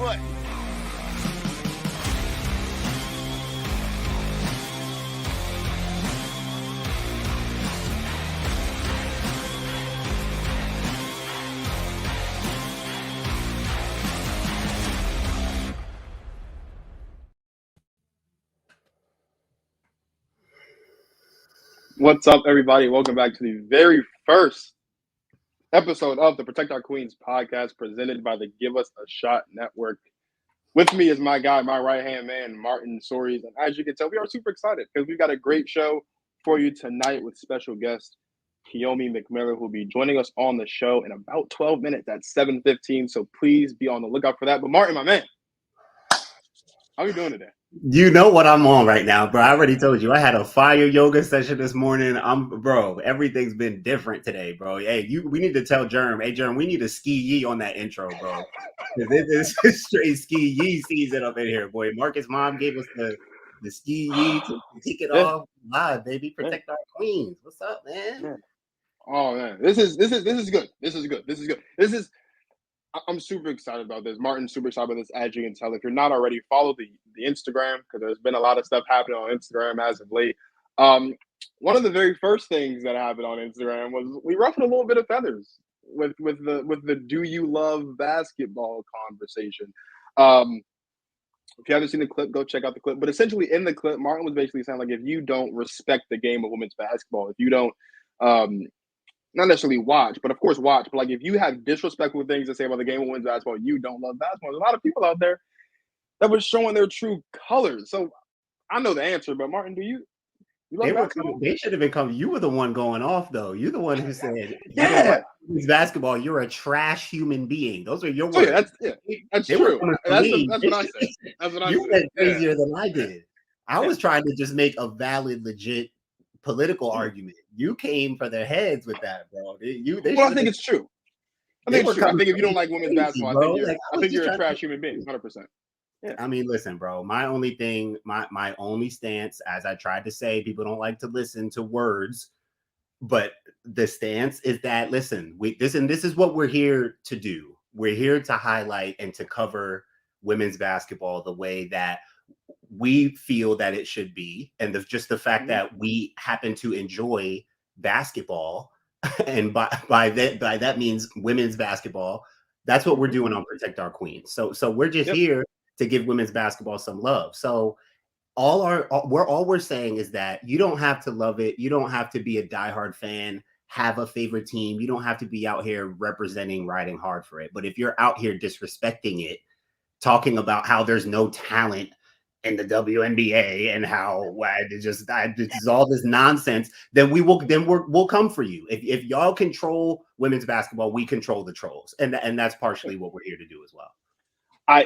what? What's up, everybody? Welcome back to the very first episode of the Protect Our Queens podcast presented by the Give Us a Shot Network. With me is my guy, my right-hand man, Martin Soaries. And as you can tell, we are super excited because we've got a great show for you tonight with special guest Kiyomi McMiller, who will be joining us on the show in about 12 minutes at 7:15. So please be on the lookout for that. But Martin, my man, how are you doing today? You know what I'm on right now, bro. I already told you I had a fire yoga session this morning. Bro, everything's been different today, bro. Hey, we need to tell Germ. Hey, Germ, we need to ski yee on that intro, bro. This is straight ski yee season up in here, boy. Marcus' mom gave us the ski yee to kick it off live, baby. Protect our queens. What's up, man? Oh man, this is good. I'm super excited about this. Martin's super excited about this, as you can tell. If you're not already, follow the Instagram, because there's been a lot of stuff happening on Instagram as of late. One of the very first things that happened on Instagram was we ruffled a little bit of feathers with the "Do you love basketball" conversation. If you haven't seen the clip, go check out the clip. But essentially, in the clip, Martin was basically saying, like, if you don't respect the game of women's basketball, if you don't not necessarily watch, but of course watch. But like, if you have disrespectful things to say about the game of women's basketball, you don't love basketball. There's a lot of people out there that were showing their true colors. So I know the answer, but Martin, do you love basketball? They should have been coming. You were the one going off, though. You're the one who said, women's basketball, you're a trash human being. Those are your words. That's true. That's what I said. That's what I said. You went crazier than I did. I was trying to just make a valid, legit political argument. You came for their heads with that, bro. I think it's true. I think if you don't like women's basketball, I think you're a trash human being, 100%. Yeah. I mean, listen, bro. My only thing, my only stance, as I tried to say, people don't like to listen to words, but the stance is that, listen, this is what we're here to do. We're here to highlight and to cover women's basketball the way that we feel that it should be, and just the fact that we happen to enjoy basketball, and by that means women's basketball. That's what we're doing on Protect Our Queens. So we're just here to give women's basketball some love. So all we're saying is that you don't have to love it. You don't have to be a diehard fan, have a favorite team. You don't have to be out here representing, riding hard for it. But if you're out here disrespecting it, talking about how there's no talent in the WNBA and how this is all this nonsense, then we'll come for you. If y'all control women's basketball, we control the trolls, and that's partially what we're here to do as well.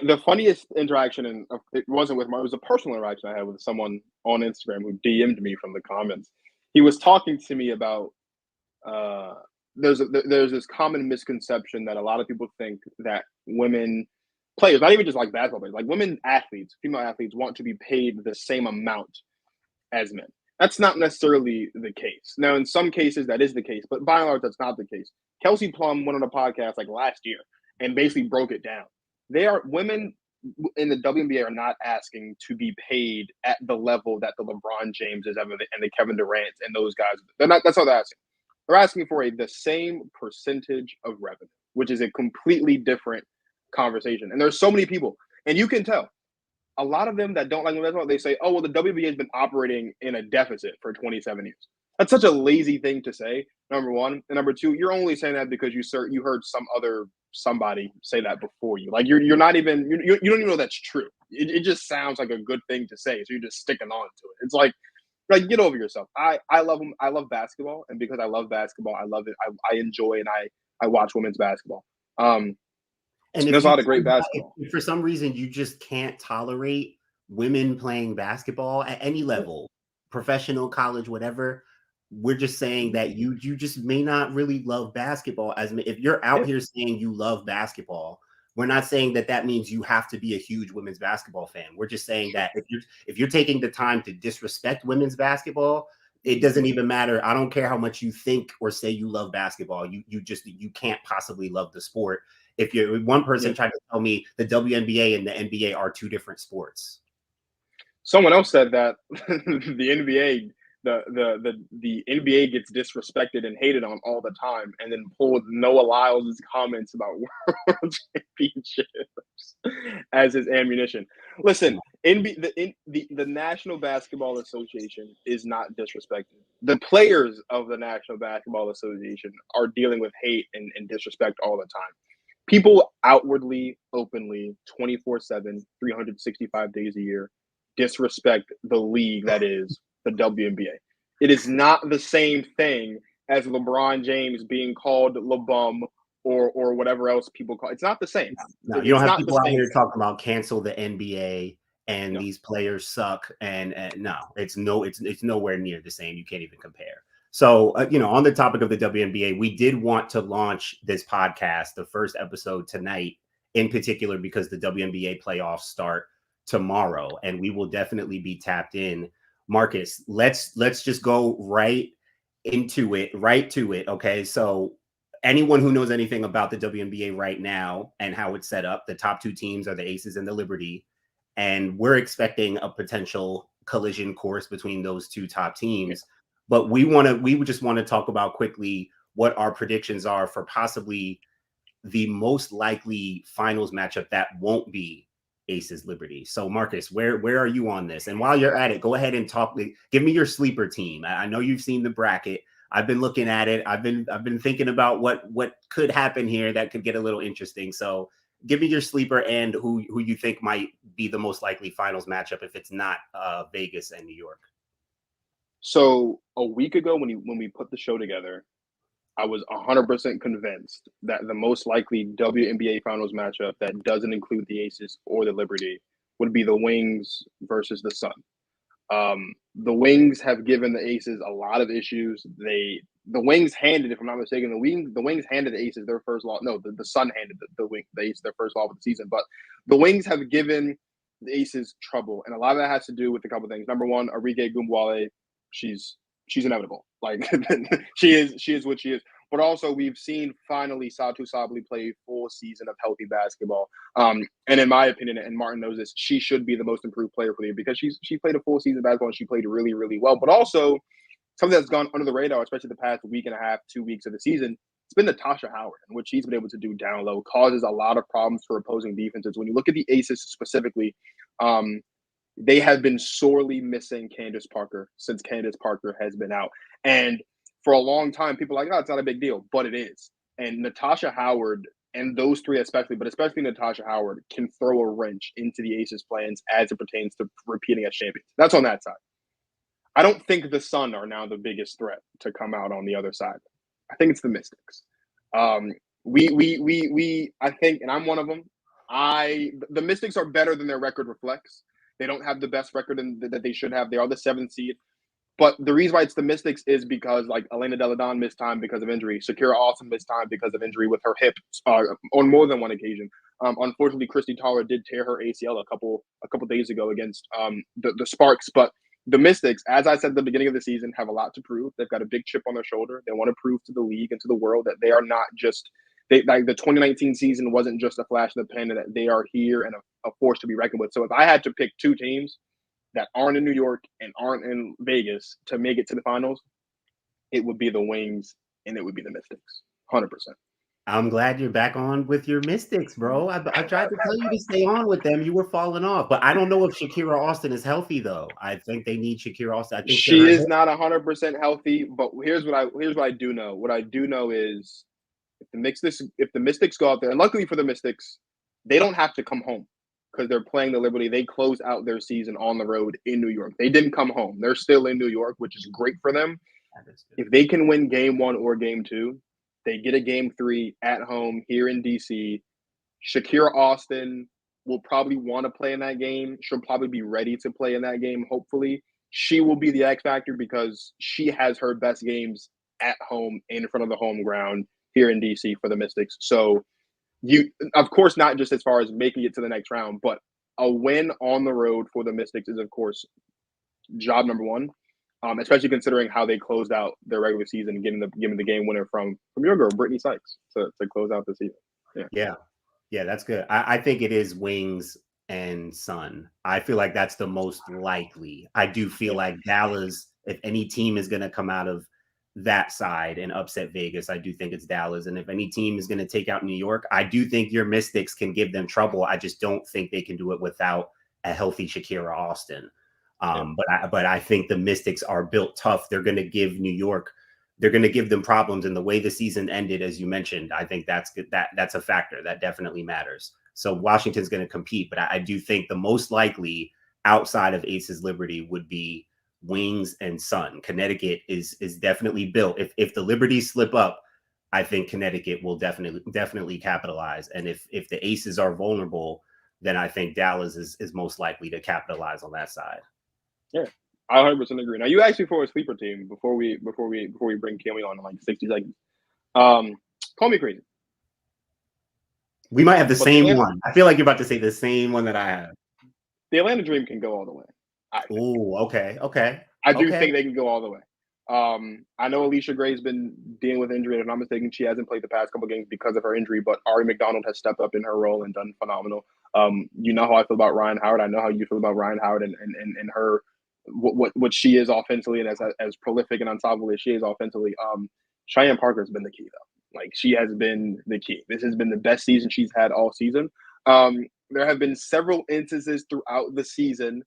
The funniest interaction, and it wasn't with Mark, it was a personal interaction I had with someone on Instagram who DM'd me from the comments. He was talking to me about there's this common misconception that a lot of people think that women players, not even just like basketball players, like women athletes, female athletes, want to be paid the same amount as men. That's not necessarily the case. Now, in some cases, that is the case, but by and large, that's not the case. Kelsey Plum went on a podcast like last year and basically broke it down. Women in the WNBA are not asking to be paid at the level that the LeBron James is and the Kevin Durant and those guys. That's all they're asking. They're asking for the same percentage of revenue, which is a completely different conversation. And there's so many people, and you can tell a lot of them that don't like women's basketball, they say, oh, well, the WNBA has been operating in a deficit for 27 years. That's such a lazy thing to say, number one. And number two, you're only saying that because you heard somebody say that before you. Like you're not even, you don't even know that's true. It just sounds like a good thing to say, so you're just sticking on to it. It's like get over yourself. I love them. I love basketball, and because I love basketball, I love it. I enjoy and I watch women's basketball. And there's a lot of great basketball. If for some reason you just can't tolerate women playing basketball at any level, professional, college, whatever, we're just saying that you just may not really love basketball. If you're out here saying you love basketball, we're not saying that means you have to be a huge women's basketball fan. We're just saying that if you're taking the time to disrespect women's basketball, it doesn't even matter. I don't care how much you think or say you love basketball. You can't possibly love the sport if you're one person tried to tell me the WNBA and the NBA are two different sports. Someone else said that the NBA, the NBA gets disrespected and hated on all the time, and then pulled Noah Lyles' comments about world championships as his ammunition. Listen, the National Basketball Association is not disrespected. The players of the National Basketball Association are dealing with hate and disrespect all the time. People outwardly, openly, 24/7, 365 days a year, disrespect the league that is the WNBA. It is not the same thing as LeBron James being called LeBum or whatever else people call it. It's not the same. No, you don't have people out here talking about cancel the NBA and these players suck. And no, it's nowhere near the same. You can't even compare. So, on the topic of the WNBA, we did want to launch this podcast, the first episode tonight in particular, because the WNBA playoffs start tomorrow, and we will definitely be tapped in. Marcus, let's just go right to it. Okay, so anyone who knows anything about the WNBA right now and how it's set up, the top two teams are the Aces and the Liberty, and we're expecting a potential collision course between those two top teams. But we just want to talk about quickly what our predictions are for possibly the most likely finals matchup that won't be Aces Liberty. So Marcus, where are you on this? And while you're at it, go ahead and give me your sleeper team. I know you've seen the bracket. I've been looking at it. I've been thinking about what could happen here that could get a little interesting. So give me your sleeper and who you think might be the most likely finals matchup if it's not Vegas and New York. So a week ago when we put the show together, I was 100% convinced that the most likely WNBA Finals matchup that doesn't include the Aces or the Liberty would be the Wings versus the Sun. The Wings have given the Aces a lot of issues. The Wings handed, if I'm not mistaken, the Wings handed the Aces their first loss. No, the Sun handed the Aces their first loss of the season. But the Wings have given the Aces trouble, and a lot of that has to do with a couple of things. Number one, Arike Gumbwale, she's inevitable. Like she is what she is. But also, we've seen finally Satu Sabally play full season of healthy basketball. And in my opinion, and Martin knows this, she should be the most improved player for the year because she played a full season of basketball and she played really, really well. But also, something that's gone under the radar, especially the past week and a half, 2 weeks of the season, it's been Natasha Howard, and what she's been able to do down low causes a lot of problems for opposing defenses. When you look at the Aces specifically, they have been sorely missing Candace Parker since Candace Parker has been out. And for a long time, people are like, oh, it's not a big deal, but it is. And Natasha Howard and those three especially, but especially Natasha Howard, can throw a wrench into the Aces' plans as it pertains to repeating as champions. That's on that side. I don't think the Sun are now the biggest threat to come out on the other side. I think it's the Mystics. I think, and I'm one of them. The Mystics are better than their record reflects. They don't have the best record that they should have. They are the 7th seed. But the reason why it's the Mystics is because, like, Elena Delle Donne missed time because of injury. Shakira Austin missed time because of injury with her hip on more than one occasion. Unfortunately, Christy Toller did tear her ACL a couple days ago against the Sparks. But the Mystics, as I said at the beginning of the season, have a lot to prove. They've got a big chip on their shoulder. They want to prove to the league and to the world that they are not just like the 2019 season wasn't just a flash in the pan, and that they are here and a force to be reckoned with. So if I had to pick two teams that aren't in New York and aren't in Vegas to make it to the finals, it would be the Wings and it would be the Mystics. 100%. I'm glad you're back on with your Mystics, bro. I tried to tell you to stay on with them. You were falling off. But I don't know if Shakira Austin is healthy, though. I think they need Shakira Austin. I think she is not 100% healthy, but here's what I do know. What I do know is if the Mystics go out there, and luckily for the Mystics, they don't have to come home because they're playing the Liberty. They close out their season on the road in New York. They didn't come home. They're still in New York, which is great for them. If they can win game 1 or game 2, they get a game 3 at home here in DC. Shakira Austin will probably want to play in that game. She'll probably be ready to play in that game, hopefully. She will be the X factor because she has her best games at home in front of the home ground here in DC for the Mystics. So of course, not just as far as making it to the next round, but a win on the road for the Mystics is, of course, job number 1. Especially considering how they closed out their regular season, giving the game winner from your girl Brittany Sykes to close out the season. Yeah. Yeah, that's good. I think it is Wings and Sun. I feel like that's the most likely. I do feel Yeah, like Dallas, if any team is going to come out of that side and upset Vegas, I do think it's Dallas. And if any team is going to take out New York, I do think your Mystics can give them trouble. I just don't think they can do it without a healthy Shakira Austin. yeah, But I think the Mystics are built tough. They're going to give New York, they're going to give them problems. And the way the season ended, as you mentioned, I think that's good. That's a factor that definitely matters. So Washington's going to compete, but I do think the most likely outside of Aces Liberty would be Wings and Sun. Connecticut is definitely built. If the Liberties slip up, I think Connecticut will definitely capitalize. And if the Aces are vulnerable, then I think Dallas is most likely to capitalize on that side. yeah. I 100% agree. Now you asked me for a sleeper team before we bring Kiyomi on in like 60 seconds. Call me crazy, We might have the but same one. I feel like you're about to say the same one that I have. The Atlanta Dream can go all the way. I think. Oh, okay. I do think they can go all the way. I know Alicia Gray's been dealing with injury. If I'm not mistaken, she hasn't played the past couple games because of her injury, but Ari McDonald has stepped up in her role and done phenomenal. You know how I feel about Ryan Howard. I know how you feel about Ryan Howard and her what she is offensively and as prolific and unstoppable as she is offensively. Cheyenne Parker has been the key though. Like she has been the key. This has been the best season she's had all season. There have been several instances throughout the season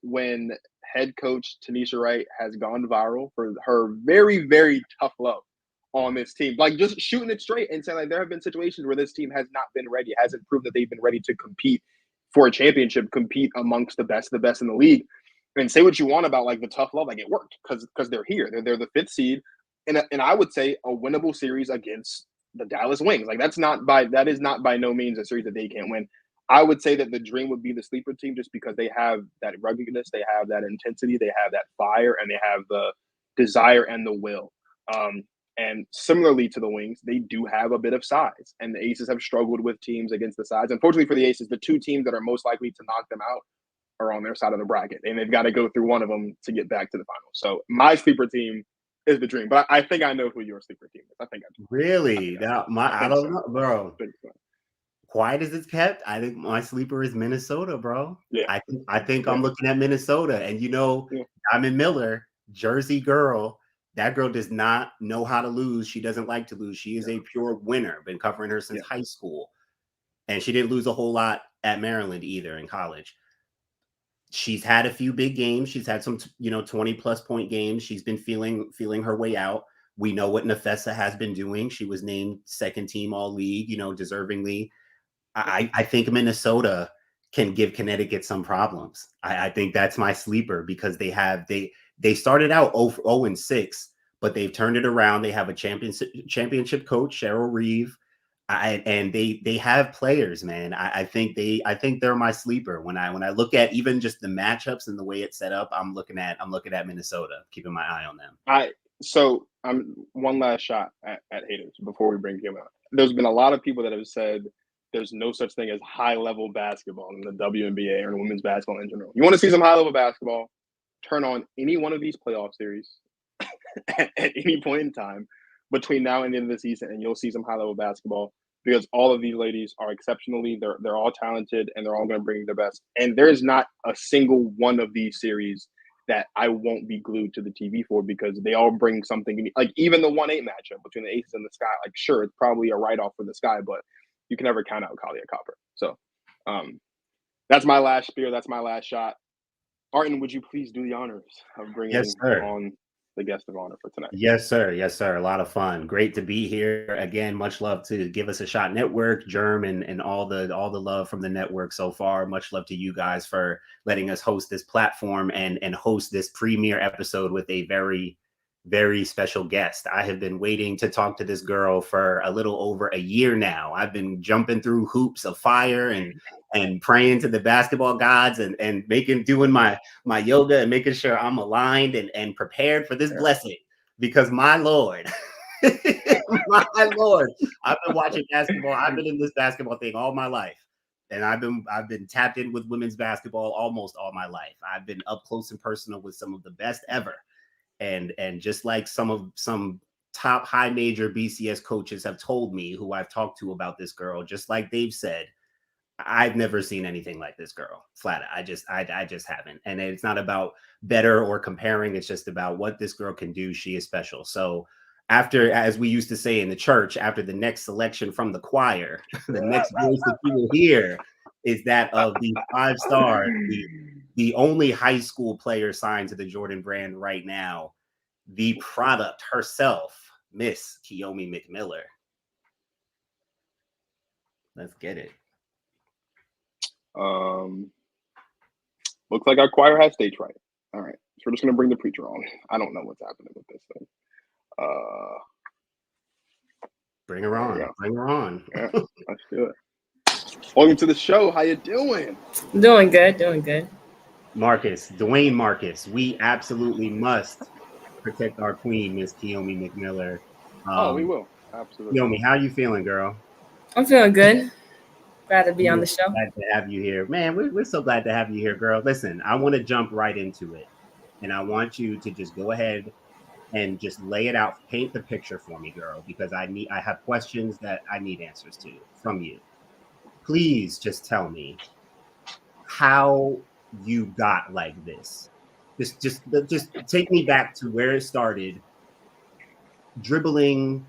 when head coach Tanisha Wright has gone viral for her very, very tough love on this team. Like just shooting it straight and saying like there have been situations where this team has not been ready, hasn't proved that they've been ready to compete for a championship, compete amongst the best in the league. And say what you want about like the tough love, like it worked because they're here. They're the fifth seed, and I would say a winnable series against the Dallas Wings. Like that is not by no means a series that they can't win. I would say that the Dream would be the sleeper team just because they have that ruggedness, they have that intensity, they have that fire, and they have the desire and the will. And similarly to the Wings, they do have a bit of size, and the Aces have struggled with teams against the size. Unfortunately for the Aces, the two teams that are most likely to knock them out are on their side of the bracket, and they've got to go through one of them to get back to the finals. So my sleeper team is the Dream, but I think I know who your sleeper team is. I think I do. Really? Now, I think don't so. know, bro. I think so. Quiet as it's kept, I think my sleeper is Minnesota, bro. Yeah, I think yeah, I'm looking at Minnesota, and yeah, Diamond Miller, Jersey girl. That girl does not know how to lose. She doesn't like to lose. She is a pure winner. Been covering her since yeah. high school, and she didn't lose a whole lot at Maryland either in college. She's had a few big games. She's had some, 20 plus point games. She's been feeling her way out. We know what Nafessa has been doing. She was named second team all league, deservingly. I think Minnesota can give Connecticut some problems. I think that's my sleeper because they started out 0-6, but they've turned it around. They have a championship coach, Cheryl Reeve. And they have players, man. I think they're my sleeper. When I look at even just the matchups and the way it's set up, I'm looking at Minnesota, keeping my eye on them. I'm one last shot at haters before we bring him out. There's been a lot of people that have said there's no such thing as high level basketball in the WNBA or in women's basketball in general. You want to see some high level basketball? Turn on any one of these playoff series at any point in time between now and the end of the season, and you'll see some high level basketball because all of these ladies are exceptionally they're all talented and they're all going to bring their best. And there's not a single one of these series that I won't be glued to the TV for because they all bring something unique. Like even the 1-8 matchup between the Aces and the Sky. Like sure, it's probably a write off for the Sky, but you can never count out Kalia Copper. So that's my last spear. That's my last shot. Arton, would you please do the honors of Yes, bringing sir. on the guest of honor for tonight? Yes, sir. Yes, sir. A lot of fun. Great to be here again. Much love to Give Us a Shot Network, Germ, and all the love from the network so far. Much love to you guys for letting us host this platform and host this premiere episode with a very, very special guest. I have been waiting to talk to this girl for a little over a year now. I've been jumping through hoops of fire and praying to the basketball gods and doing my yoga and making sure I'm aligned and prepared for this blessing. Because my Lord, my Lord, I've been watching basketball. I've been in this basketball thing all my life. And I've been tapped in with women's basketball almost all my life. I've been up close and personal with some of the best ever. And just like some top high major BCS coaches have told me, who I've talked to about this girl, just like they've said, I've never seen anything like this girl. Flat out. I just haven't. And it's not about better or comparing. It's just about what this girl can do. She is special. So after, as we used to say in the church, after the next selection from the choir, the next voice that you will hear is that of the 5 stars, the only high school player signed to the Jordan brand right now, the product herself, Miss Kiyomi McMiller. Let's get it. Looks like our choir has stage right. All right, so we're just gonna bring the preacher on. I don't know what's happening with this thing. Bring her on. Bring her on. Yeah, let's do it. Welcome to the show. How you doing? Doing good. Doing good. Marcus, Dwayne Marcus, we absolutely must protect our queen, Miss Kiyomi McMiller. We will. Absolutely. Kiyomi, how you feeling, girl? I'm feeling good. Glad to be on the show. Glad to have you here. Man, we're so glad to have you here, girl. Listen, I want to jump right into it. And I want you to just go ahead and just lay it out, paint the picture for me, girl, because I have questions that I need answers to from you. Please just tell me how you got like this. Just take me back to where it started. Dribbling,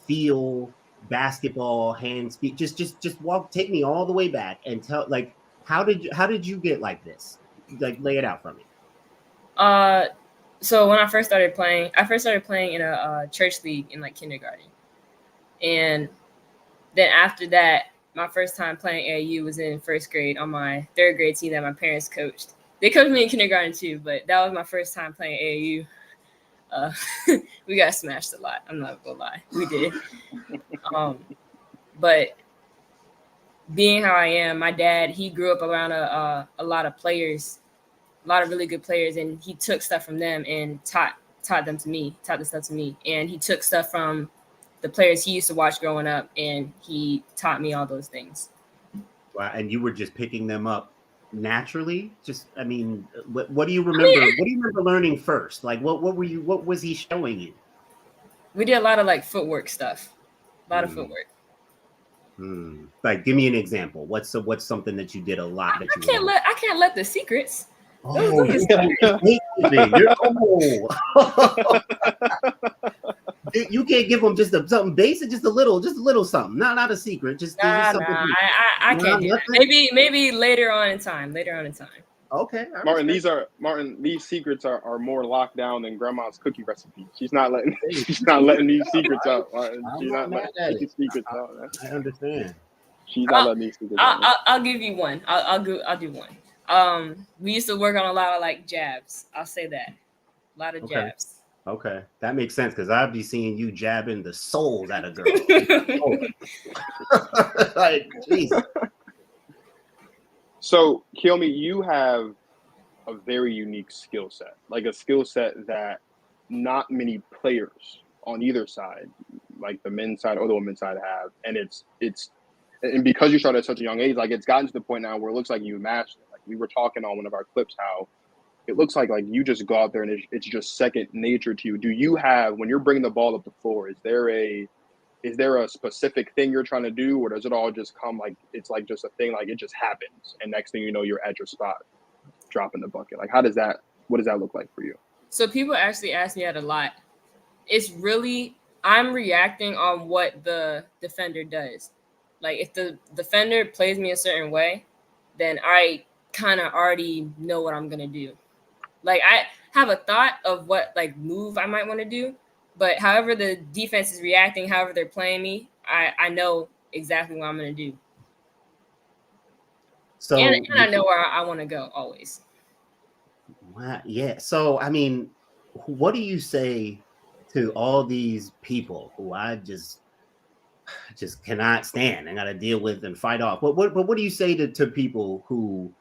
feel, basketball, hand speed. Just take me all the way back and tell, like, how did you get like this? Like, lay it out for me. So when I first started playing in a church league in like kindergarten, and then after that, my first time playing AAU was in first grade on my 3rd grade team that my parents coached. They coached me in kindergarten too, but that was my first time playing AAU. We got smashed a lot. I'm not gonna lie, we did. But being how I am, my dad, he grew up around a lot of players, a lot of really good players, and he took stuff from them and taught the stuff to me. And he took stuff from the players he used to watch growing up, and he taught me all those things. Wow, and you were just picking them up naturally? Just, I mean, what do you remember? What do you remember learning first? Like, what was he showing you? We did a lot of like footwork stuff. A lot of footwork. Like, give me an example. What's something that you did a lot that I can't let the secrets. Oh, you can't give them just something basic, just a little something. Not a secret. Just something. I can't do that. Maybe later on in time. Okay, Martin. These secrets are more locked down than Grandma's cookie recipe. She's not letting these secrets out. Martin. She's not letting these secrets out. I understand. She's not letting these secrets out. I'll give you one. I'll do one. We used to work on a lot of like jabs. I'll say that. A lot of jabs. Okay, that makes sense because I'd be seeing you jabbing the souls out of girls. Like, Jesus. So, Kiyomi, you have a very unique skill set, like a skill set that not many players on either side, like the men's side or the women's side, have. And and because you started at such a young age, like it's gotten to the point now where it looks like you mastered it. Like we were talking on one of our clips how it looks like you just go out there and it's just second nature to you. Do you have, when you're bringing the ball up the floor, is there a specific thing you're trying to do, or does it all just come like it's like just a thing, like it just happens, and next thing you know you're at your spot, dropping the bucket? Like what does that look like for you? So people actually ask me that a lot. It's really, I'm reacting on what the defender does. Like if the defender plays me a certain way, then I kind of already know what I'm gonna do. Like I have a thought of what like move I might want to do, but however the defense is reacting, however they're playing me, I know exactly what I'm going to do. So and I know where I want to go always. Wow. Yeah. So, I mean, what do you say to all these people who I just cannot stand and got to deal with and fight off? What do you say to people who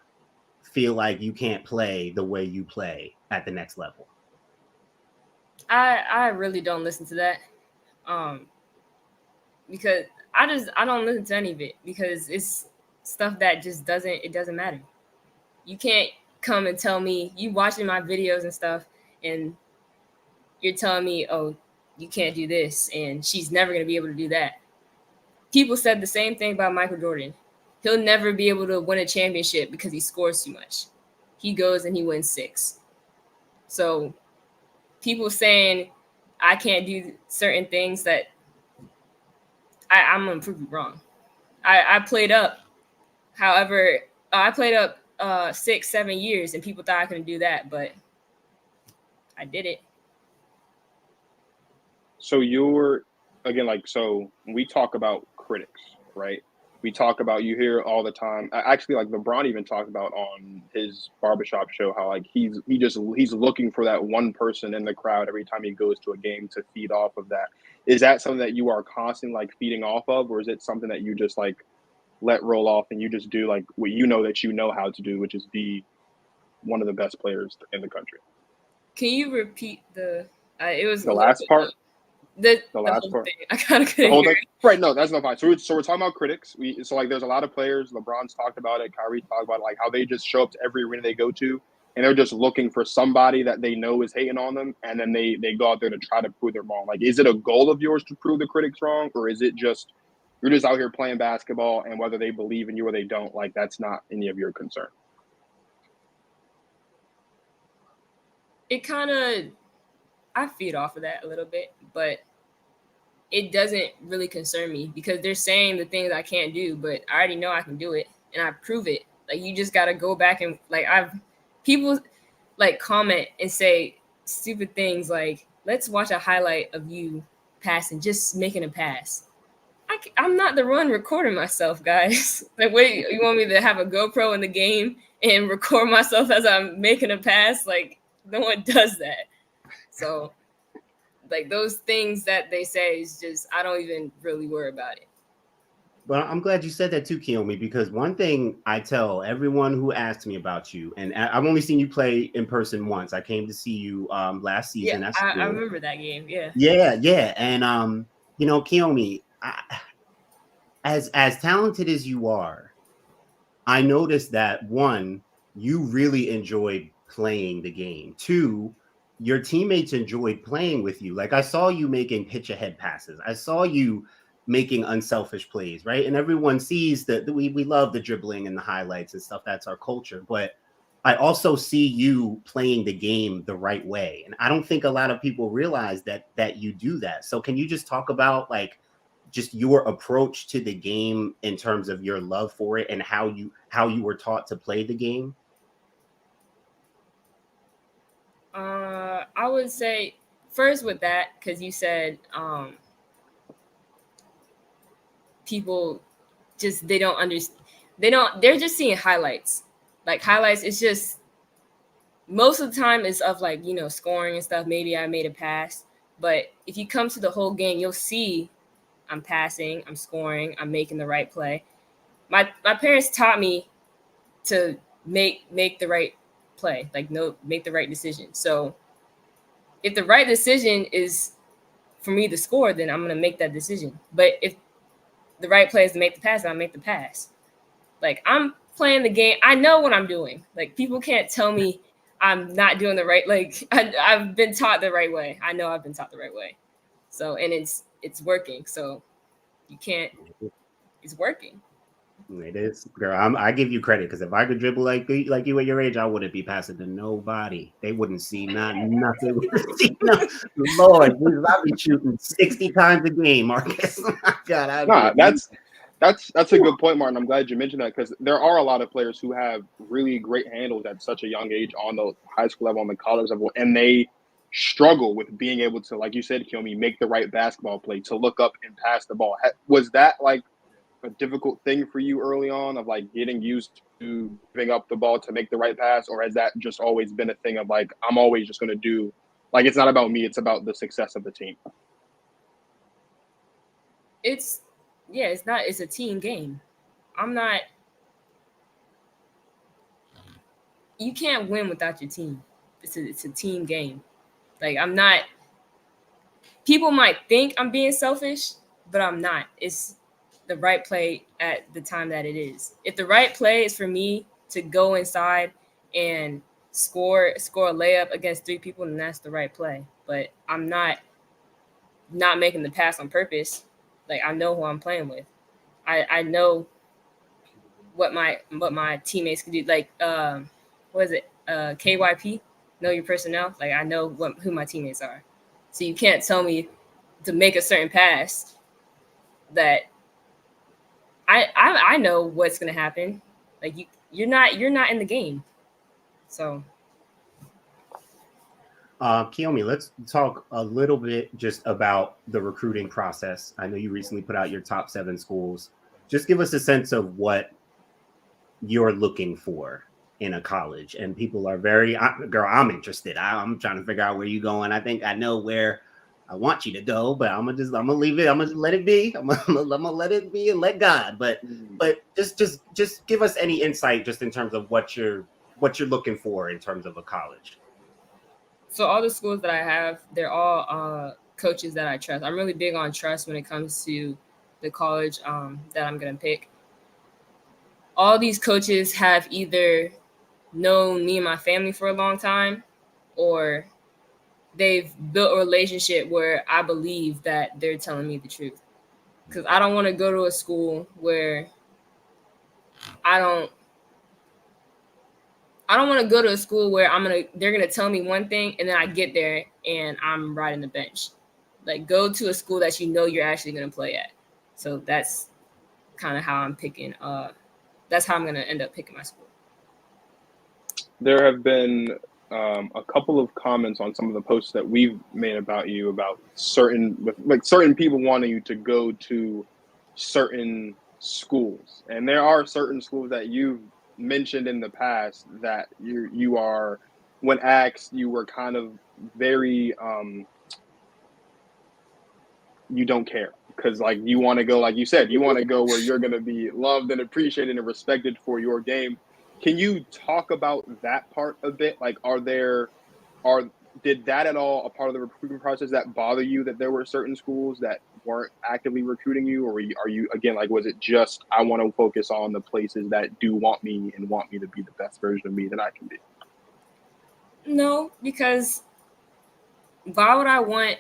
feel like you can't play the way you play at the next level? I really don't listen to that. Because I don't listen to any of it because it's stuff that just doesn't matter. You can't come and tell me, you watching my videos and stuff and you're telling me, oh, you can't do this, and she's never going to be able to do that. People said the same thing about Michael Jordan. He'll never be able to win a championship because he scores too much. He goes and he wins 6. So people saying I can't do certain things that I'm going to prove you wrong. I played up. However, I played up 6-7 years, and people thought I couldn't do that, but I did it. So you're, again, like, so we talk about critics, right? We talk about, you hear all the time. Actually, like LeBron even talked about on his barbershop show how like he's looking for that one person in the crowd every time he goes to a game to feed off of that. Is that something that you are constantly like feeding off of, or is it something that you just like let roll off and you just do like what you know that you know how to do, which is be one of the best players in the country? Can you repeat the? It was the last part. The last whole part. thing. I kind of couldn't hear it. Right, no, that's no fine. So we're talking about critics. So like there's a lot of players. LeBron's talked about it. Kyrie's talked about it, like how they just show up to every arena they go to, and they're just looking for somebody that they know is hating on them, and then they go out there to try to prove them wrong. Like, is it a goal of yours to prove the critics wrong, or is it just you're just out here playing basketball, and whether they believe in you or they don't, like that's not any of your concern? It kind of, I feed off of that a little bit, but it doesn't really concern me because they're saying the things I can't do, but I already know I can do it and I prove it. Like, you just got to go back and like, people like comment and say stupid things like, let's watch a highlight of you passing, just making a pass. I'm not the one recording myself, guys. Like, wait, you want me to have a GoPro in the game and record myself as I'm making a pass? Like, no one does that. So, like, those things that they say is just, I don't even really worry about it. But I'm glad you said that too, Kiyomi, because one thing I tell everyone who asks me about you, and I've only seen you play in person once. I came to see you last season. Yeah, I remember that game. Yeah. Yeah. And you know, Kiyomi, as talented as you are, I noticed that one, you really enjoyed playing the game. 2, your teammates enjoyed playing with you. Like, I saw you making pitch ahead passes. I saw you making unselfish plays, right? And everyone sees that we love the dribbling and the highlights and stuff. That's our culture. But I also see you playing the game the right way. And I don't think a lot of people realize that you do that. So can you just talk about like just your approach to the game in terms of your love for it and how you were taught to play the game? I would say first with that, because you said people just they don't understand. They're just seeing highlights. Like, highlights, it's just most of the time it's of like, scoring and stuff. Maybe I made a pass, but if you come to the whole game, you'll see I'm passing, I'm scoring, I'm making the right play. My parents taught me to make the right play, like make the right decision. So if the right decision is for me to score, then I'm gonna make that decision. But if the right play is to make the pass, I'll make the pass. Like, I'm playing the game. I know what I'm doing. Like, people can't tell me I'm not doing the right. Like, I've been taught the right way. I know I've been taught the right way. So, and it's working. So you can't. It's working. It is, girl. I give you credit, because if I could dribble like you at your age, I wouldn't be passing to nobody. They wouldn't see nothing. Lord, I'd be shooting 60 times a game, Marcus. God, that's a good point, Martin. I'm glad you mentioned that, because there are a lot of players who have really great handles at such a young age on the high school level, on the college level, and they struggle with being able to, like you said, Kiyomi, make the right basketball play, to look up and pass the ball. Was that like a difficult thing for you early on, of like getting used to giving up the ball to make the right pass, or has that just always been a thing of like, I'm always just going to do, like, it's not about me, it's about the success of the team? It's a team game. You can't win without your team. It's a team game. Like, people might think I'm being selfish, but I'm not. It's the right play at the time that it is. If the right play is for me to go inside and score a layup against 3 people, then that's the right play. But I'm not not making the pass on purpose. Like, I know who I'm playing with. I know what my teammates can do. Like, what is it? KYP, know your personnel. Like, I know who my teammates are. So you can't tell me to make a certain pass that I know what's gonna happen. Like, you're not in the game. So Kiyomi, let's talk a little bit just about the recruiting process. I know you recently put out your top 7 schools. Just give us a sense of what you're looking for in a college. And people are girl, I'm interested. I'm trying to figure out where you're going. I think I know where I want you to go, but I'm gonna leave it. I'm gonna let it be. I'm gonna let it be and let God. But just give us any insight just in terms of what you're looking for in terms of a college. So all the schools that I have, they're all coaches that I trust. I'm really big on trust when it comes to the college that I'm gonna pick. All these coaches have either known me and my family for a long time, or they've built a relationship where I believe that they're telling me the truth. Because I don't want to go to a school where I don't want to go to a school where they're gonna tell me one thing and then I get there and I'm riding the bench. Like, go to a school that you know you're actually gonna play at. So that's kind of how I'm picking. That's how I'm gonna end up picking my school. There have been a couple of comments on some of the posts that we've made about you, about certain people wanting you to go to certain schools, and there are certain schools that you've mentioned in the past that you are, when asked, you were kind of very you don't care, because like you want to go, like you said, you want to go where you're going to be loved and appreciated and respected for your game. Can you talk about that part a bit? Like, did that at all a part of the recruiting process that bother you, that there were certain schools that weren't actively recruiting you, or are you again, like, was it just, I want to focus on the places that do want me and want me to be the best version of me that I can be? No, because why would I want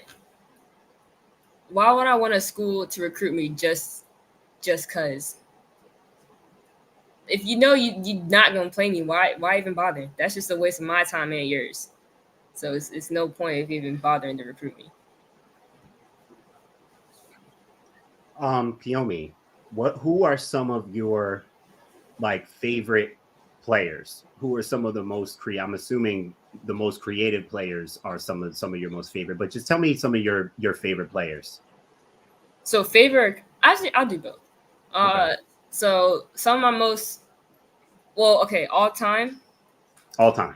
a school to recruit me just cause? If you know you're not gonna play me, why even bother? That's just a waste of my time and yours. So it's no point of even bothering to recruit me. Kiyomi, who are some of your like favorite players? Who are some of the most I'm assuming the most creative players are some of your most favorite, but just tell me some of your favorite players. So favorite, actually, I'll do both. Okay. So some of my most, okay, all time. All time.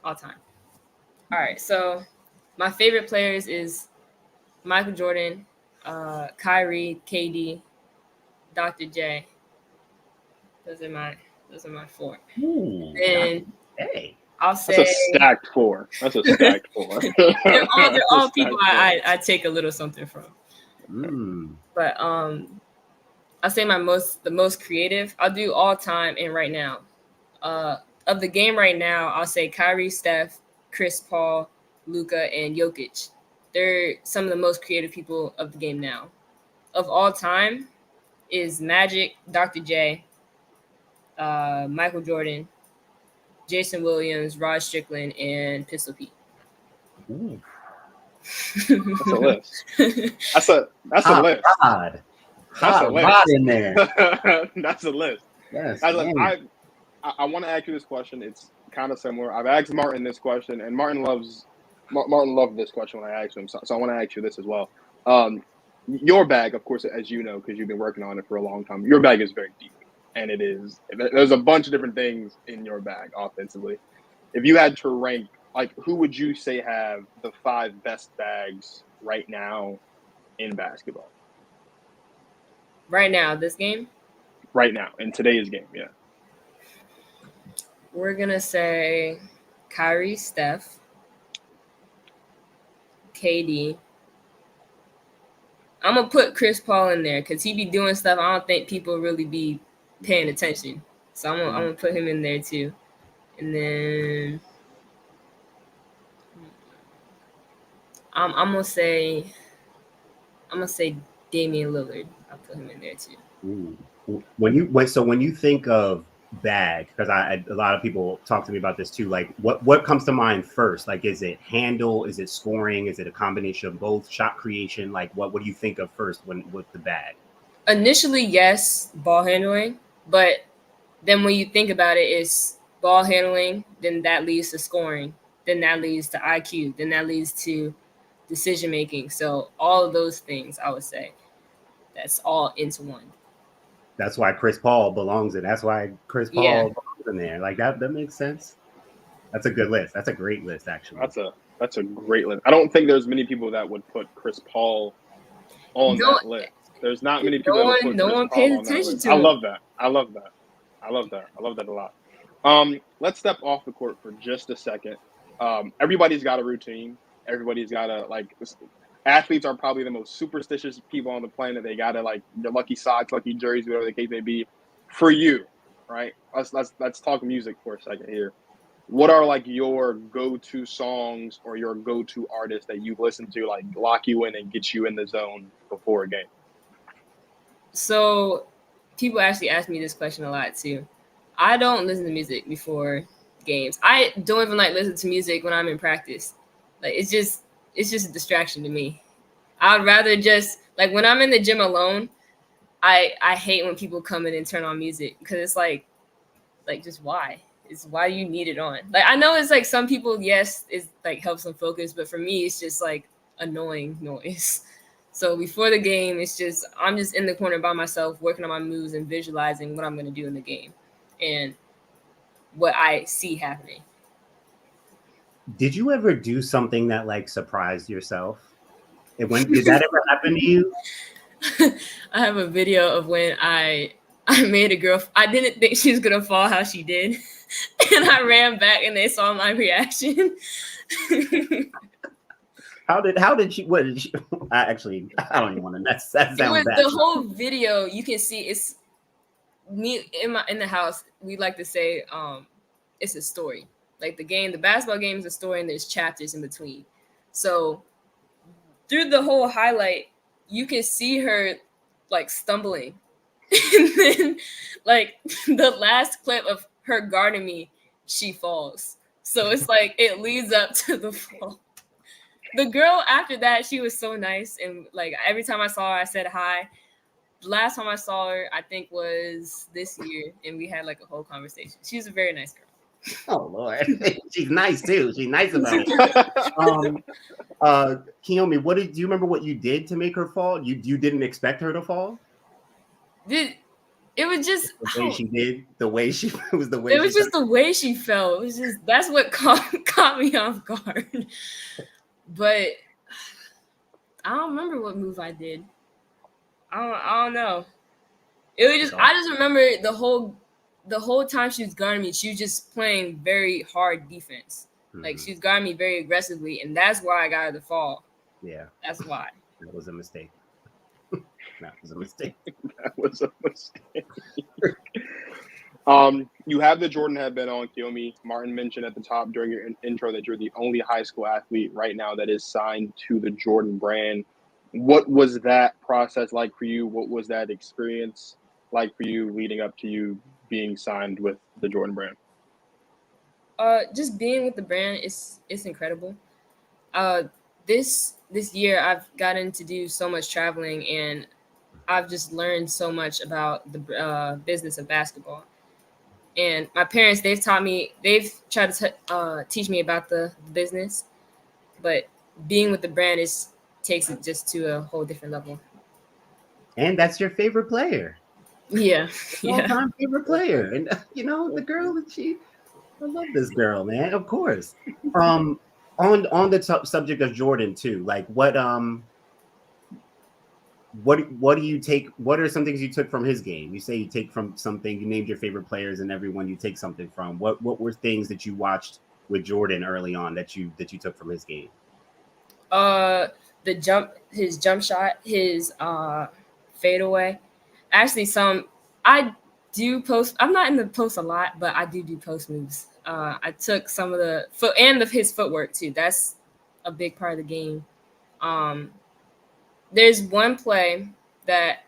All right. So my favorite players is Michael Jordan, Kyrie, KD, Dr. J. Those are my 4. Ooh, And hey. I'll That's say a stacked 4. That's a stacked 4. they're all people I take a little something from. But I'll say the most creative. I'll do all time and right now. Of the game right now, I'll say Kyrie, Steph, Chris Paul, Luka, and Jokic. They're some of the most creative people of the game now. Of all time is Magic, Dr. J, Michael Jordan, Jason Williams, Rod Strickland, and Pistol Pete. Ooh. That's a list. That's a list. God. That's a list. God in there. That's a list. Yes. I want to ask you this question. It's kind of similar. I've asked Martin this question, and Martin loved this question when I asked him. So I want to ask you this as well. Your bag, of course, as you know, because you've been working on it for a long time, your bag is very deep, and there's a bunch of different things in your bag offensively. If you had to rank, like, who would you say have the 5 best bags right now in basketball? Right now, this game? Right now, in today's game, yeah. We're going to say Kyrie, Steph, KD. I'm going to put Chris Paul in there because he be doing stuff I don't think people really be paying attention. So I'm going to put him in there too. And then I'm going to say I'm gonna say Damian Lillard. I'll put him in there too. Ooh. When you think of bag, because a lot of people talk to me about this too. Like, what comes to mind first? Like, is it handle? Is it scoring? Is it a combination of both? Shot creation? Like, what do you think of first when with the bag? Initially, yes, ball handling, but then when you think about it, it's ball handling, then that leads to scoring, then that leads to IQ, then that leads to decision making. So all of those things, I would say, that's all into one. That's why Chris Paul belongs in. That's why Chris Yeah. Paul belongs in there. Like that makes sense. That's a good list. That's a great list, actually. That's a great list. I don't think there's many people that would put Chris Paul on No, that list. There's not many people that would put no Chris one Paul pays on that attention list. to I him. love that. I love that. I love that. I love that a lot. Let's step off the court for just a second. Everybody's got a routine. Everybody's got a athletes are probably the most superstitious people on the planet. They got to like their lucky socks, lucky jerseys, whatever the case may be. For you, right? Let's talk music for a second here. What are like your go-to songs or your go-to artists that you listen to, like lock you in and get you in the zone before a game? So people actually ask me this question a lot too. I don't listen to music before games. I don't even like listen to music when I'm in practice. Like it's just a distraction to me. I'd rather just like when I'm in the gym alone, I hate when people come in and turn on music because it's like just why? It's why you need it on. Like I know it's like some people, yes, it like helps them focus, but for me it's just like annoying noise. So before the game, it's just I'm just in the corner by myself, working on my moves and visualizing what I'm gonna do in the game and what I see happening. Did you ever do something that like surprised yourself? Did that ever happen to you? I have a video of when I made a girl. I didn't think she was gonna fall how she did, and I ran back and they saw my reaction. How did she? What did she? I don't even want to. That sounds It was bad. the whole video. You can see it's me in the house. We like to say it's a story. Like the basketball game is a story, and there's chapters in between. So through the whole highlight, you can see her like stumbling, and then like the last clip of her guarding me, she falls. So it's like it leads up to the fall. The girl after that, she was so nice, and like every time I saw her, I said hi. The last time I saw her, I think was this year, and we had like a whole conversation. She's a very nice girl. Oh Lord, she's nice too. She's nice about it. Kiyomi, do you remember what you did to make her fall? You didn't expect her to fall? It was just The way she did, the way she it was the way it was just the way she fell. It was just that's what caught me off guard. But I don't remember what move I did. I don't know. It was just I just remember the whole time she was guarding me, she was just playing very hard defense. Mm-hmm. Like she was guarding me very aggressively, and that's why I got her to fall. Yeah. That's why. That was a mistake. That was a mistake. That was a mistake. You have the Jordan headband on, Kiyomi. Martin mentioned at the top during your intro that you're the only high school athlete right now that is signed to the Jordan brand. What was that process like for you? What was that experience like for you leading up to you being signed with the Jordan brand? Just being with the brand is incredible. This year I've gotten to do so much traveling, and I've just learned so much about the business of basketball. And my parents, they've tried to teach me about the business, but being with the brand takes it just to a whole different level. And that's your favorite player. Yeah. All-time favorite player. And the girl I love this girl, man. Of course. On the subject of Jordan too, like what do you take? What are some things you took from his game? You say you take from something. You named your favorite players, and everyone you take something from. What were things that you watched with Jordan early on that you took from his game? His jump shot, his fadeaway. Actually, I do post. I'm not in the post a lot, but I do post moves. I took some of the his footwork too. That's a big part of the game. there's one play that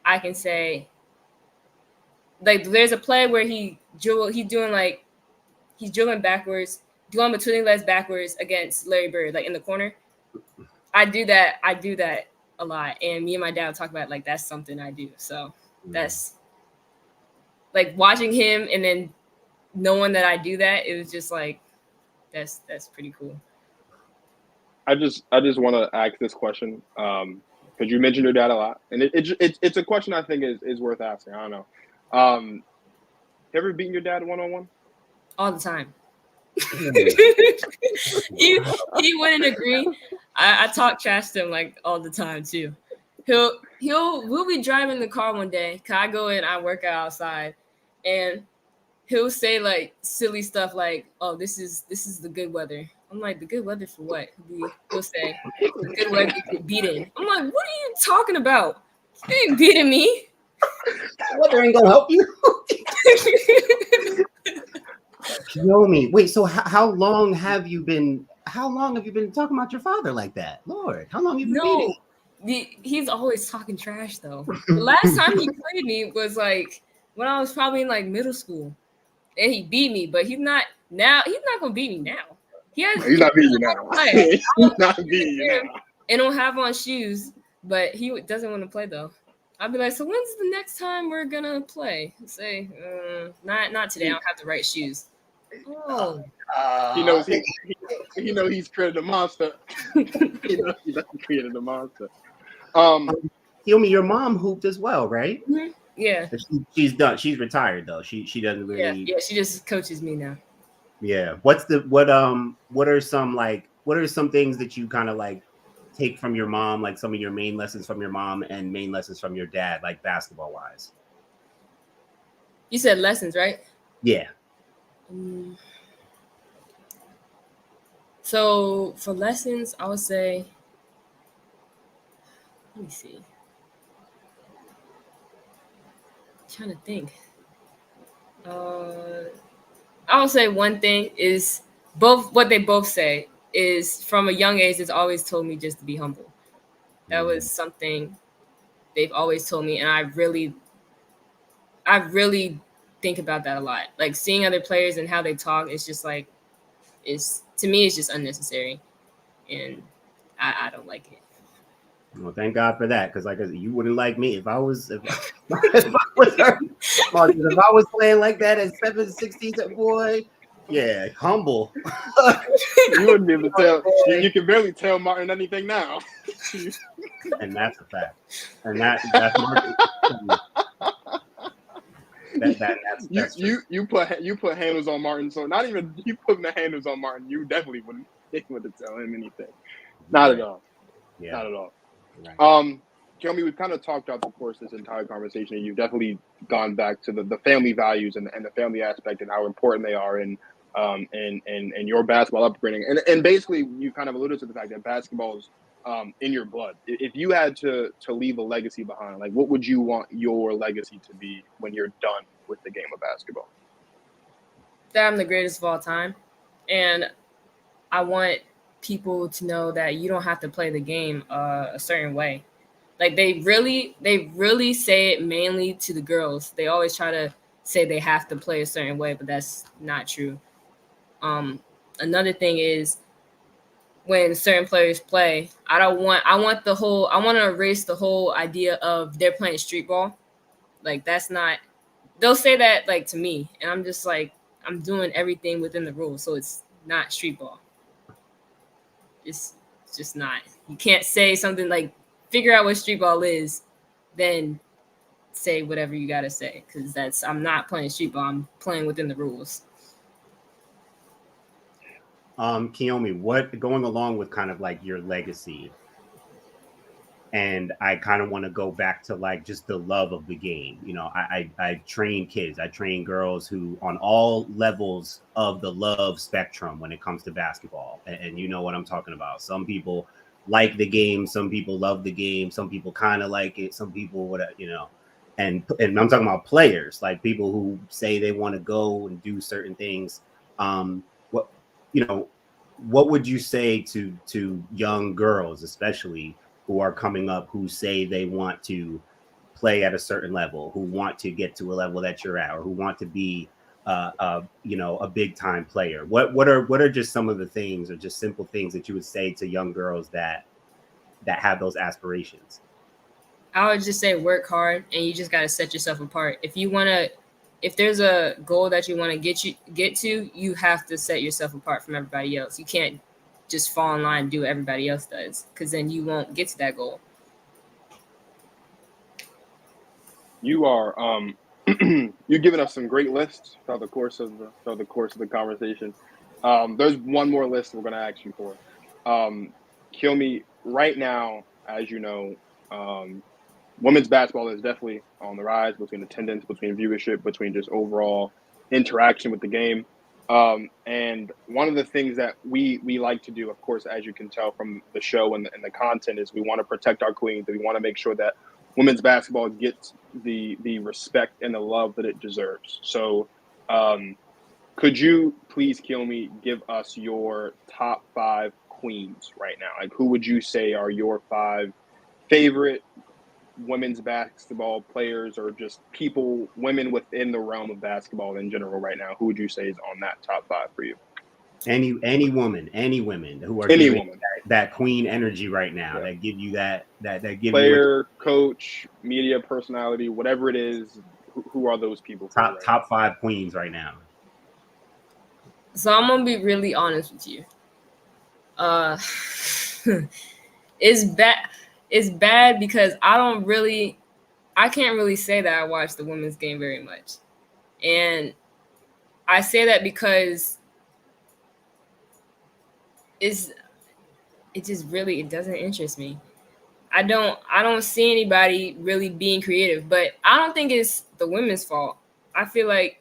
I can say, like there's a play where he's dribbling backwards, going between legs backwards against Larry Bird, like in the corner. I do that a lot, and me and my dad will talk about it, like that's something I do. So that's like watching him and then knowing that I do that. It was just like that's pretty cool. I just want to ask this question because you mentioned your dad a lot, and it's a question I think is worth asking. I don't know. You ever beaten your dad 1-on-1? All the time. he wouldn't agree. I talk trash to him like all the time too. We'll be driving the car one day. Cause I go in, I work out outside, and he'll say like silly stuff like, "Oh, this is the good weather." I'm like, "The good weather for what?" He'll say, "The good weather to get beaten." I'm like, "What are you talking about? You ain't beating me." Weather ain't gonna help you. Kiyomi, wait. So how long have you been talking about your father like that? Lord, how long have you been beating? He's always talking trash though. The last time he played me was like when I was probably in like middle school, and he beat me. But he's not gonna beat me now. He's not beating you now. He's not beating you now. And don't have on shoes, but he doesn't want to play though. I'll be like, "So when's the next time we're gonna play?" He'll say, not today. I don't have the right shoes." Oh. He knows he's created a monster. He knows he created a monster. Kiyomi, your mom hooped as well, right? Mm-hmm. Yeah. She's done. She's retired though. She doesn't really. Yeah. She just coaches me now. Yeah. What are some things that you kind of like take from your mom, like some of your main lessons from your mom and main lessons from your dad, like basketball wise? You said lessons, right? Yeah. So for lessons, I would say, let me see. I'm trying to think. I would say one thing is what they both say is from a young age has always told me just to be humble. That was something they've always told me, and I really think about that a lot. Like seeing other players and how they talk, it's just like to me it's just unnecessary, and I don't like it. Well, thank God for that, because like you wouldn't like me if I was playing like that at 7-16, boy. Yeah, humble. You wouldn't be able to tell. You can barely tell Martin anything now. And that's a fact. And that's Martin. That's you put handles on Martin, so not even you putting the handles on Martin, you definitely wouldn't be able to tell him anything. Not at all. Yeah. Not at all. Right. Kiyomi, we've kind of talked about, of course, this entire conversation, and you've definitely gone back to the family values and the family aspect and how important they are in your basketball upbringing. And basically, you kind of alluded to the fact that basketball is in your blood. If you had to leave a legacy behind, like what would you want your legacy to be when you're done with the game of basketball? That I'm the greatest of all time, and I want people to know that you don't have to play the game a certain way. Like they really say it mainly to the girls. They always try to say they have to play a certain way, but that's not true. Another thing is when certain players play, I want to erase the whole idea of they're playing street ball. Like that's not, they'll say that like to me, and I'm just like, I'm doing everything within the rules, so it's not street ball. It's just not. You can't say something like figure out what street ball is, then say whatever you gotta say, because I'm not playing street ball. I'm playing within the rules. Kiyomi, what going along with kind of like your legacy, and I kind of want to go back to like just the love of the game. You know, I train kids, I train girls who on all levels of the love spectrum when it comes to basketball, and you know what I'm talking about. Some people like the game, some people love the game, some people kind of like it, some people whatever, you know. And I'm talking about players, like people who say they want to go and do certain things. What would you say to young girls, especially who are coming up who say they want to play at a certain level, who want to get to a level that you're at, or who want to be a big time player? What are just some of the things, or just simple things that you would say to young girls that have those aspirations? I would just say work hard, and you just got to set yourself apart. If there's a goal that you want to get to, you have to set yourself apart from everybody else. You can't just fall in line and do what everybody else does, because then you won't get to that goal. You are you're giving us some great lists throughout the course of the conversation. There's one more list we're going to ask you for. Kiyomi, right now, as you know, women's basketball is definitely on the rise, between attendance, between viewership, between just overall interaction with the game. And one of the things that we like to do, of course, as you can tell from the show and the content, is we want to protect our queens, and we want to make sure that women's basketball gets the respect and the love that it deserves. So could you please, Kiyomi, give us your top 5 queens right now? Like, who would you say are your 5 favorite women's basketball players, or just people, women within the realm of basketball in general right now? Who would you say is on that top 5 for you? Any women who are giving that queen energy right now, that give you that give player, coach, media personality, whatever it is. Who are those people? Top 5 queens right now. So I'm gonna be really honest with you. It's bad because I can't really say that I watch the women's game very much. And I say that because it doesn't interest me. I don't see anybody really being creative, but I don't think it's the women's fault. I feel like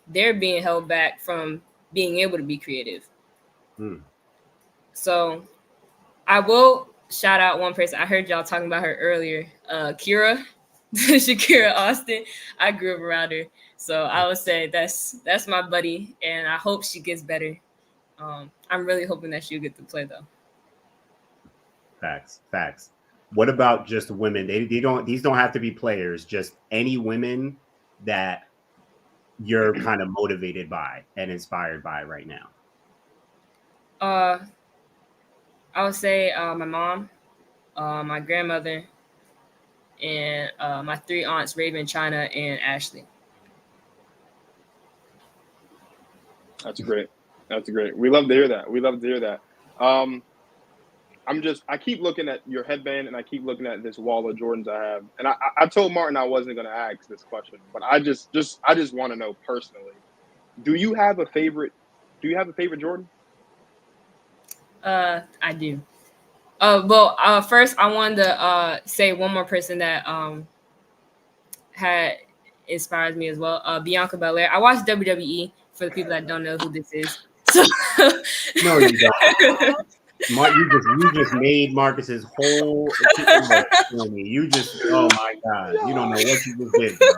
they're being held back from being able to be creative. So I will shout out one person. I heard y'all talking about her earlier, Kira, Shakira Austin. I grew up around her, so I would say that's my buddy, and I hope she gets better. I'm really hoping that she'll get to play though. Facts. What about just women? These don't have to be players. Just any women that you're kind of motivated by and inspired by right now. I would say my mom, my grandmother, and my 3 aunts, Raven, China, and Ashley. That's great. We love to hear that. I keep looking at your headband, and I keep looking at this wall of Jordans I have. And I told Martin I wasn't going to ask this question, but I just want to know personally, do you have a favorite Jordan? I do. First I wanted to say one more person that had inspires me as well. Bianca Belair. I watch WWE, for the people that don't know who this is. So no, you don't. You just made Marcus's whole. You just, oh my God, you don't know what you just did, bro.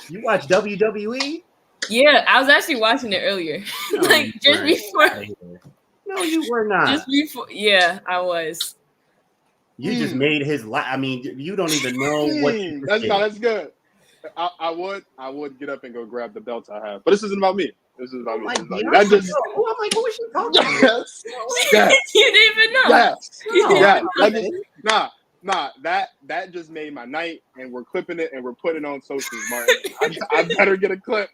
You watch WWE? Yeah, I was actually watching it earlier. No, just before. No, you were not. Just before, yeah, I was. You just made his life. I mean, you don't even know what you did. That's good. I would get up and go grab the belts I have, but this isn't about me. This is about me. I'm like, who is she talking about? Yes. You didn't even know. Yes. Nah. That just made my night, and we're clipping it and we're putting it on socials, Martin. I better get a clip.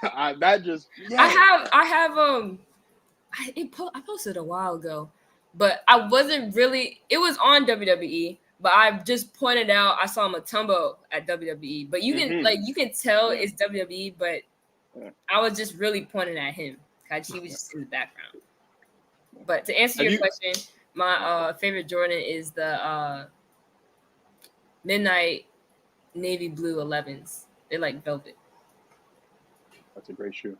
I posted a while ago, but I wasn't really. It was on WWE, but I just pointed out I saw Mutombo at WWE. But you can tell it's WWE, but I was just really pointing at him because he was just in the background. But to answer your question, my favorite Jordan is the Midnight Navy Blue 11s. They're like velvet. That's a great shoe.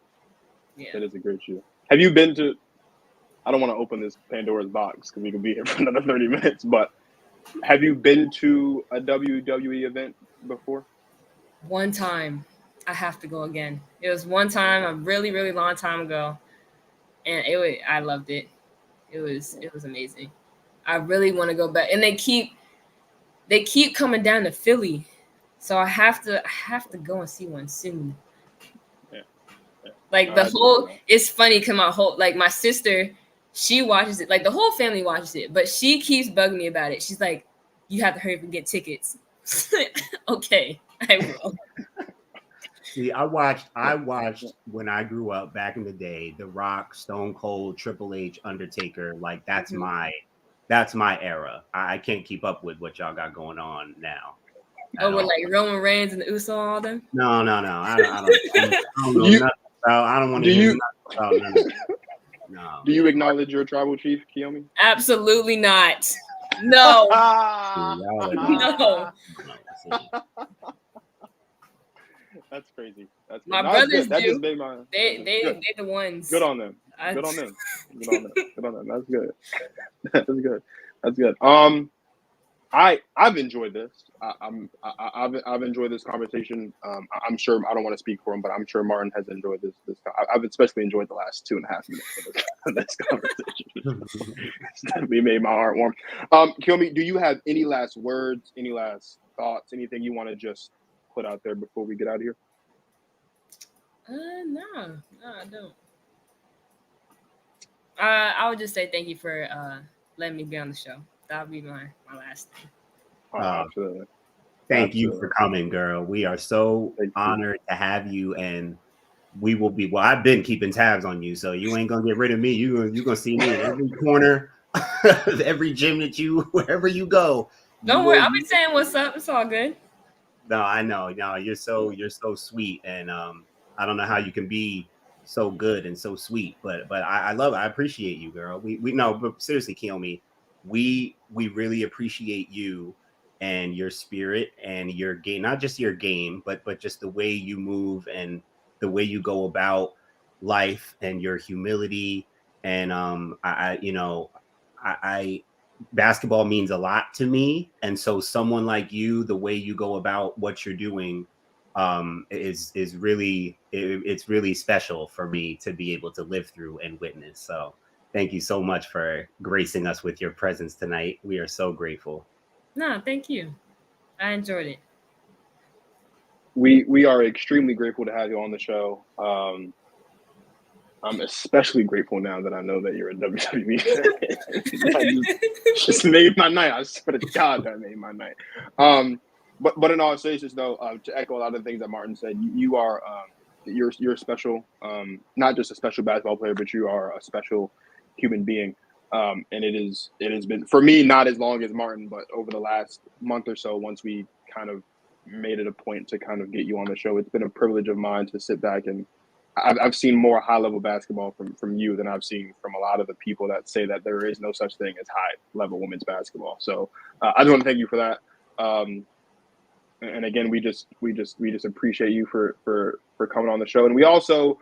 Yeah, that is a great shoe. Have you been to? I don't want to open this Pandora's box because we could be here for another 30 minutes. But have you been to a WWE event before? One time. I have to go again. It was one time, a really, really long time ago, and I loved it. It was amazing. I really want to go back, and they keep coming down to Philly, so I have to go and see one soon. Like the whole, it's funny because my sister, she watches it. Like the whole family watches it, but she keeps bugging me about it. She's like, "You have to hurry up and get tickets." Okay, I will. See, I watched when I grew up back in the day, The Rock, Stone Cold, Triple H, Undertaker. Like that's my era. I can't keep up with what y'all got going on now. Oh, with like Roman Reigns and the Uso, all them. No. I don't know nothing about. I don't want to hear nothing about none of that. No. Do you acknowledge your tribal chief, Kiyomi? Absolutely not. No. No. That's crazy. That's my brothers that do. Just made my, they the ones. Good on them. Good on them. That's good. That's good. I've enjoyed this. I've enjoyed this conversation. I'm sure I don't want to speak for him, but I'm sure Martin has enjoyed this. I've especially enjoyed the last 2.5 minutes of this conversation. It's definitely made my heart warm. Kiyomi, do you have any last words, any last thoughts, anything you want to just put out there before we get out of here? No, I don't. I would just say thank you for letting me be on the show. That'll be my last thing. Absolutely. Thank you for coming, girl. We are so honored to have you, and we will be. Well, I've been keeping tabs on you, so you ain't gonna get rid of me. You gonna see me in every corner, every gym wherever you go. Don't worry, I'll be saying what's up. It's all good. No, I know. No, you're so sweet, and I don't know how you can be so good and so sweet, but I love it. I appreciate you, girl. We know, but seriously, Kiyomi, we really appreciate you and your spirit and your game, not just your game, but just the way you move and the way you go about life and your humility. And I basketball means a lot to me, and so someone like you, the way you go about what you're doing is really it's really special for me to be able to live through and witness. So thank you so much for gracing us with your presence tonight. We are so grateful. No, thank you. I enjoyed it. We are extremely grateful to have you on the show. I'm especially grateful now that I know that you're a WWE fan. just made my night. I swear to God, that made my night. But in all seriousness, though, to echo a lot of the things that Martin said, you are you're special. Not just a special basketball player, but you are a special human being. And it has been, for me, not as long as Martin, but over the last month or so, once we kind of made it a point to kind of get you on the show, it's been a privilege of mine to sit back and I've seen more high-level basketball from you than I've seen from a lot of the people that say that there is no such thing as high-level women's basketball. So I just want to thank you for that. And again, we just appreciate you for coming on the show. And we also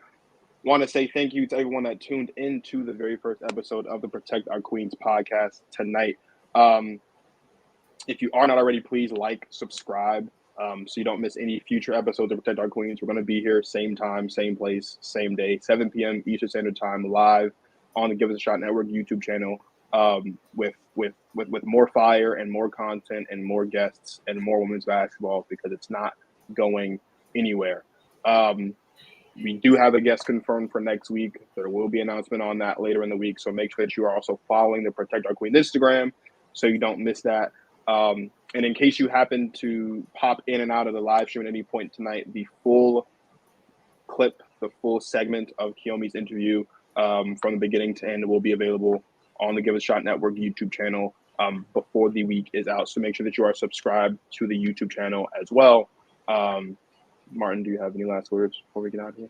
want to say thank you to everyone that tuned into the very first episode of the Protect Our Queens podcast tonight. If you are not already, please like, subscribe. So you don't miss any future episodes of Protect Our Queens. We're going to be here same time, same place, same day, 7 p.m. Eastern Standard Time, live on the Give Us a Shot Network YouTube channel, with more fire and more content and more guests and more women's basketball, because it's not going anywhere. We do have a guest confirmed for next week. There will be an announcement on that later in the week. So make sure that you are also following the Protect Our Queens Instagram so you don't miss that. And in case you happen to pop in and out of the live stream at any point tonight, the full clip, the full segment of Kiyomi's interview from the beginning to end will be available on the Give Us a Shot Network YouTube channel before the week is out. So make sure that you are subscribed to the YouTube channel as well. Martin, do you have any last words before we get out of here?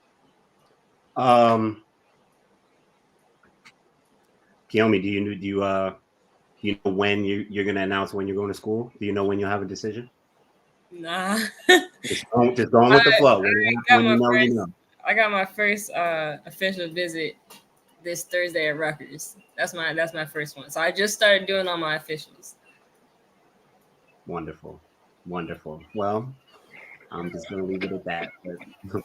Kiyomi, do you know when you're going to announce when you're going to school? Do you know when you'll have a decision? Nah. just going with the flow. I got my first official visit this Thursday at Rutgers. That's my first one. So I just started doing all my officials. Wonderful. Well, I'm just going to leave it at that. But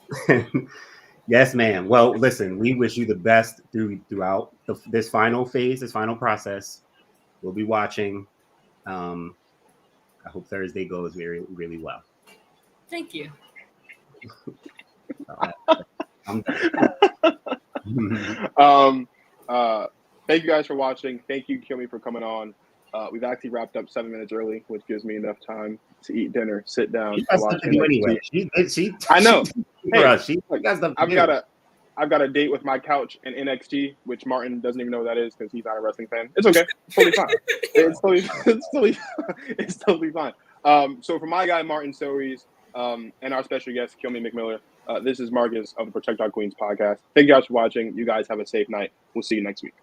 yes, ma'am. Well, listen, we wish you the best throughout this final phase, this final process. We'll be watching. I hope Thursday goes really well. Thank you. I'm done. Thank you guys for watching. Thank you, Kiyomi, for coming on. We've actually wrapped up 7 minutes early, which gives me enough time to eat dinner, sit down, she got watch stuff to do anyway. I know. She got stuff to I've do. I've got a date with my couch in NXT, which Martin doesn't even know what that is because he's not a wrestling fan. It's okay. It's totally fine. It's totally fine. So for my guy, Martin Soaries, and our special guest, Kiyomi McMiller, this is Marcus of the Protect Our Queens podcast. Thank you guys for watching. You guys have a safe night. We'll see you next week.